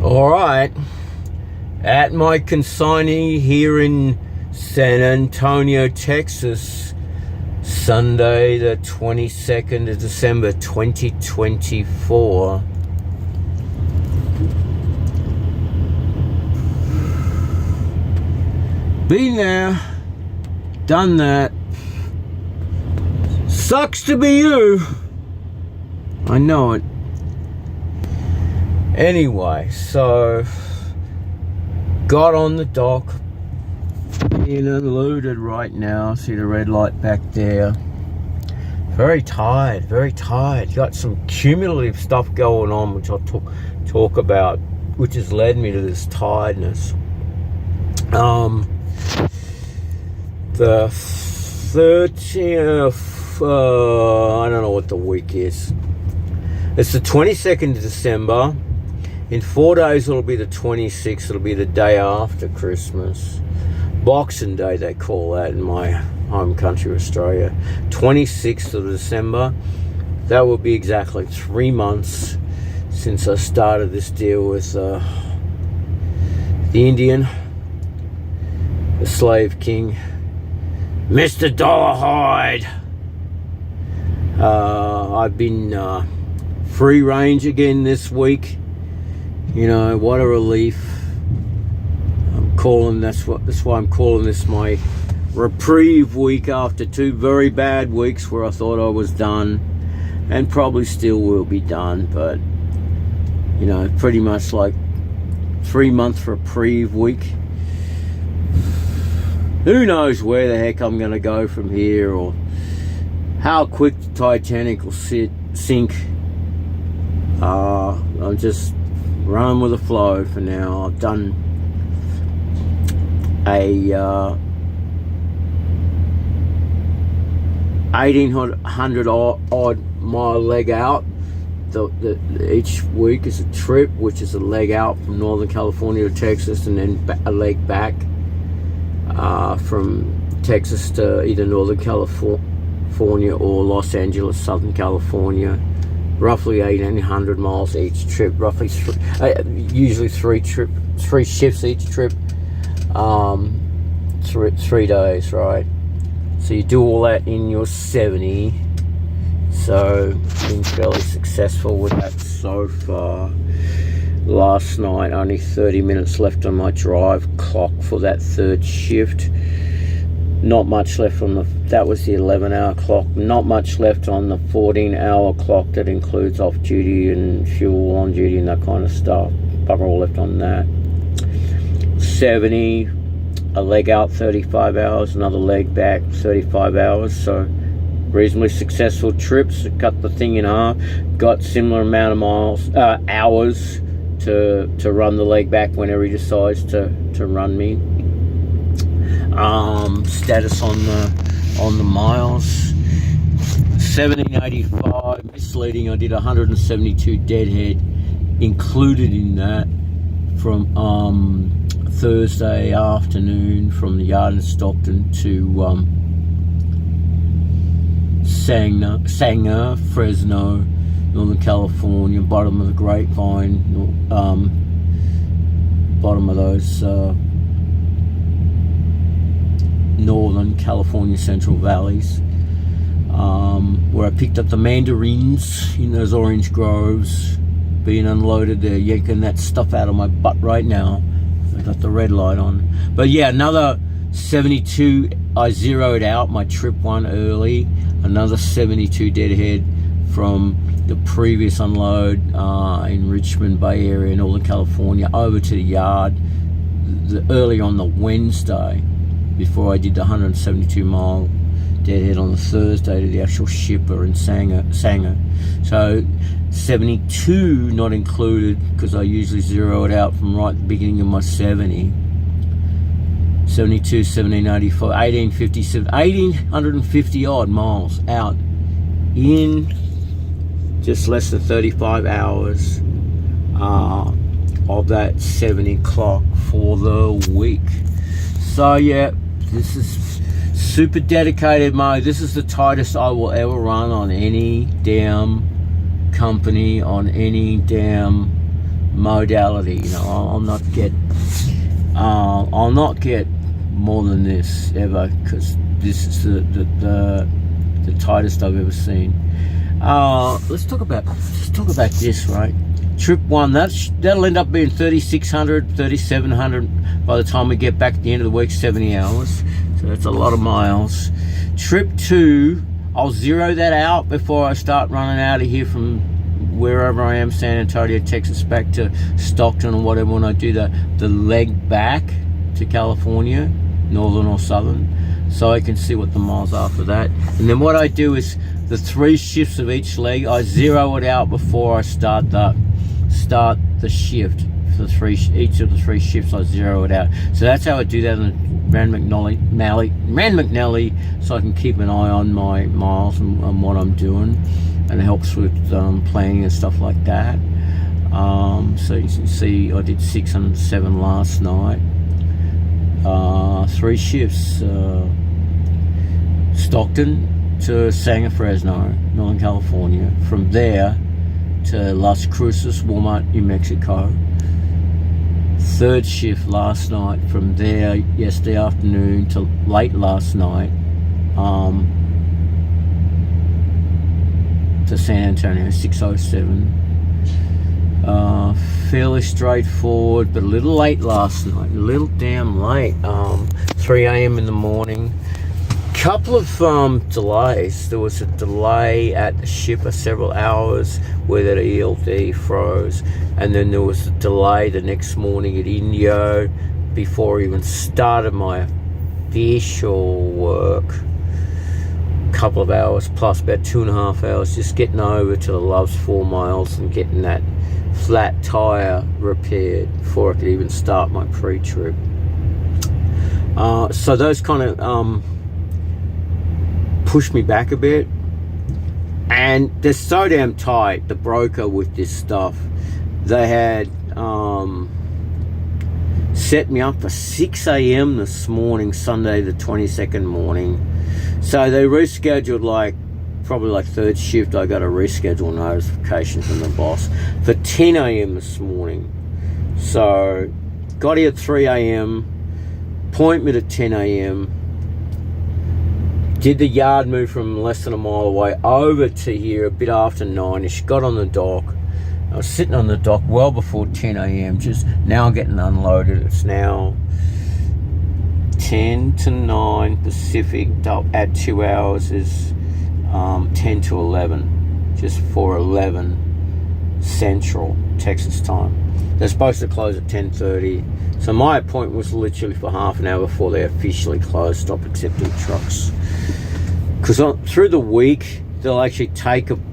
Alright, at my consignee here in San Antonio, Texas, Sunday the 22nd of December 2024. Been there, done that. Sucks to be you. I know it. Anyway, so got on the dock, being unloaded right now. See the red light back there. Very tired, very tired. Got some cumulative stuff going on, which I'll talk about, which has led me to this tiredness. The 30th, I don't know what the week is. It's the 22nd of December. In 4 days, it'll be the 26th. It'll be the day after Christmas. Boxing Day, they call that in my home country, Australia. 26th of December. That will be exactly 3 months since I started this deal with the Indian, the slave king, Mr. Dollarhide. I've been free range again this week. You know, what a relief. That's why I'm calling this my reprieve week after 2 very bad weeks where I thought I was done, and probably still will be done, but you know, pretty much like 3-month reprieve week. Who knows where the heck I'm gonna go from here, or how quick the Titanic will sink. I'm just run with the flow for now. I've done a 1,800 odd mile leg out. Each week is a trip, which is a leg out from Northern California to Texas, and then a leg back from Texas to either Northern California or Los Angeles, Southern California. Roughly 1,800 miles each trip. Roughly usually three shifts each trip. 3 days, right? So you do all that in your 70. So been fairly successful with that so far. Last night, only 30 minutes left on my drive clock for that third shift. Not much left on that was the 11-hour clock. Not much left on the 14-hour clock that includes off duty and fuel on duty and that kind of stuff. Bugger all left on that. 70, a leg out 35 hours, another leg back 35 hours. So reasonably successful trips. Cut the thing in half. Got similar amount of hours to run the leg back whenever he decides to run me. Status on the miles, 1785. Misleading. I did 172 deadhead included in that from Thursday afternoon from the yard in Stockton to Sanger, Fresno, Northern California, bottom of the Grapevine, bottom of those Northern California Central Valleys, where I picked up the mandarins in those orange groves, being unloaded. They're yanking that stuff out of my butt right now. I got the red light on. But yeah, another 72. I zeroed out my trip one early. Another 72 deadhead from the previous unload in Richmond Bay area, Northern California, over to the yard early on the Wednesday, before I did the 172 mile deadhead on the Thursday to the actual shipper in Sanger. So 72 not included, because I usually zero it out from right at the beginning of my 70. 72, 1785, 1857, 1,850 odd miles out in just less than 35 hours of that 70 clock for the week. So yeah, this is super dedicated mode. This is the tightest I will ever run on any damn company, on any damn modality. You know, I'll not get more than this ever, because this is the tightest I've ever seen. Let's talk about this, right? Trip 1, that'll end up being 3,600, 3,700 by the time we get back at the end of the week, 70 hours. So that's a lot of miles. Trip 2, I'll zero that out before I start running out of here from wherever I am, San Antonio, Texas, back to Stockton or whatever, when I do the leg back to California, northern or southern, so I can see what the miles are for that. And then what I do is the 3 shifts of each leg, I zero it out before I start the shift. For each of the 3 shifts, I zero it out. So that's how I do that in Rand McNally, so I can keep an eye on my miles and what I'm doing, and it helps with planning and stuff like that. So you can see I did 607 last night. 3 shifts, Stockton to San Fresno, Northern California. From there to Las Cruces, Walmart, New Mexico. 3rd shift last night. From there, yesterday afternoon to late last night, to San Antonio, 607. Fairly straightforward, but a little late last night, a little damn late. 3 a.m. in the morning. Couple of delays. There was a delay at the shipper, several hours, where that ELD froze, and then there was a delay the next morning at Indio before I even started my official work. Couple of hours plus, about 2.5 hours, just getting over to the Love's 4 miles and getting that flat tire repaired before I could even start my pre-trip. So those kind of pushed me back a bit, and they're so damn tight, the broker, with this stuff. They had set me up for 6 a.m. this morning, Sunday the 22nd morning. So they rescheduled, probably 3rd shift, I got a reschedule notification from the boss for 10 a.m. this morning. So got here at 3 a.m, appointment at 10 a.m, did the yard move from less than a mile away over to here a bit after 9ish, got on the dock. I was sitting on the dock well before 10 a.m, just now getting unloaded. It's now 10 to 9 Pacific, add 2 hours is 10 to 11, just for 11 Central Texas time. They're supposed to close at 10:30, so my appointment was literally for half an hour before they officially closed, stop accepting trucks. Because through the week, they'll actually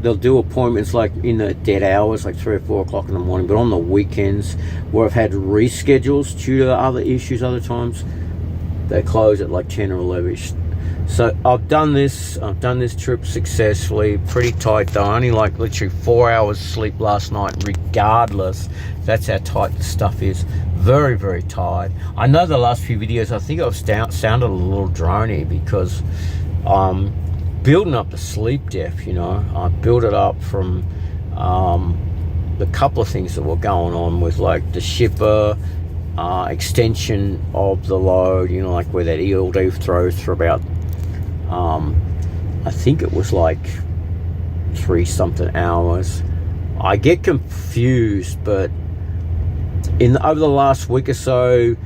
they'll do appointments in the dead hours, 3 or 4 o'clock in the morning, but on the weekends, where I've had reschedules due to other issues other times, they close at 10 or 11ish. So I've done this trip successfully. Pretty tight though, only literally 4 hours sleep last night, regardless. That's how tight the stuff is. Very, very tired. I know the last few videos, I think I've sounded a little drony, because building up the sleep depth, I built it up from the couple of things that were going on with the shipper, extension of the load, where that ELD throws for about I think it was 3-something hours. I get confused, but over the last week or so,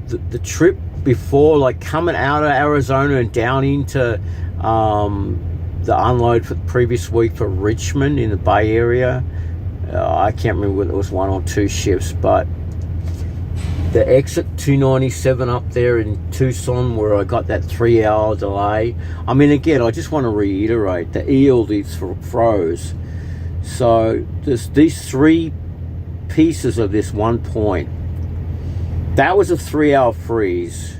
the trip before, coming out of Arizona and down into the unload for the previous week for Richmond in the Bay Area, I can't remember whether it was 1 or 2 shifts, but the exit 297 up there in Tucson, where I got that 3-hour delay. I mean, again, I just want to reiterate, the ELDs froze. So there's these 3 pieces of this one point. That was a 3-hour freeze,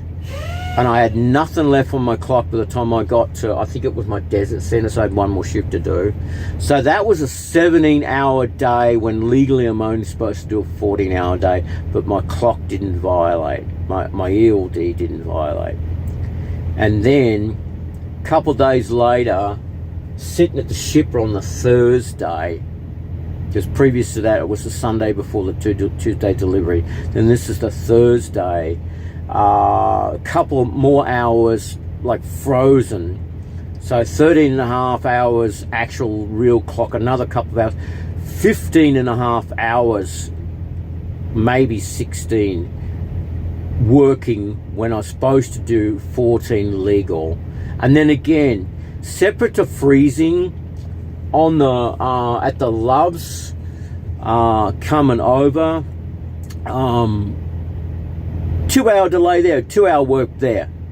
and I had nothing left on my clock by the time I got to, I think it was my desert center, so I had 1 more shift to do. So that was a 17-hour day, when legally I'm only supposed to do a 14-hour day, but my clock didn't violate, my ELD didn't violate. And then a couple of days later, sitting at the shipper on the Thursday, because previous to that it was the Sunday before the Tuesday delivery. Then this is the Thursday. A couple more hours like frozen, so 13 and a half hours actual real clock, another couple of hours, 15 and a half hours, maybe 16 working when I was supposed to do 14 legal. And then again, separate to freezing on the at the Loves, coming over, 2 hour delay there, 2 hour work there.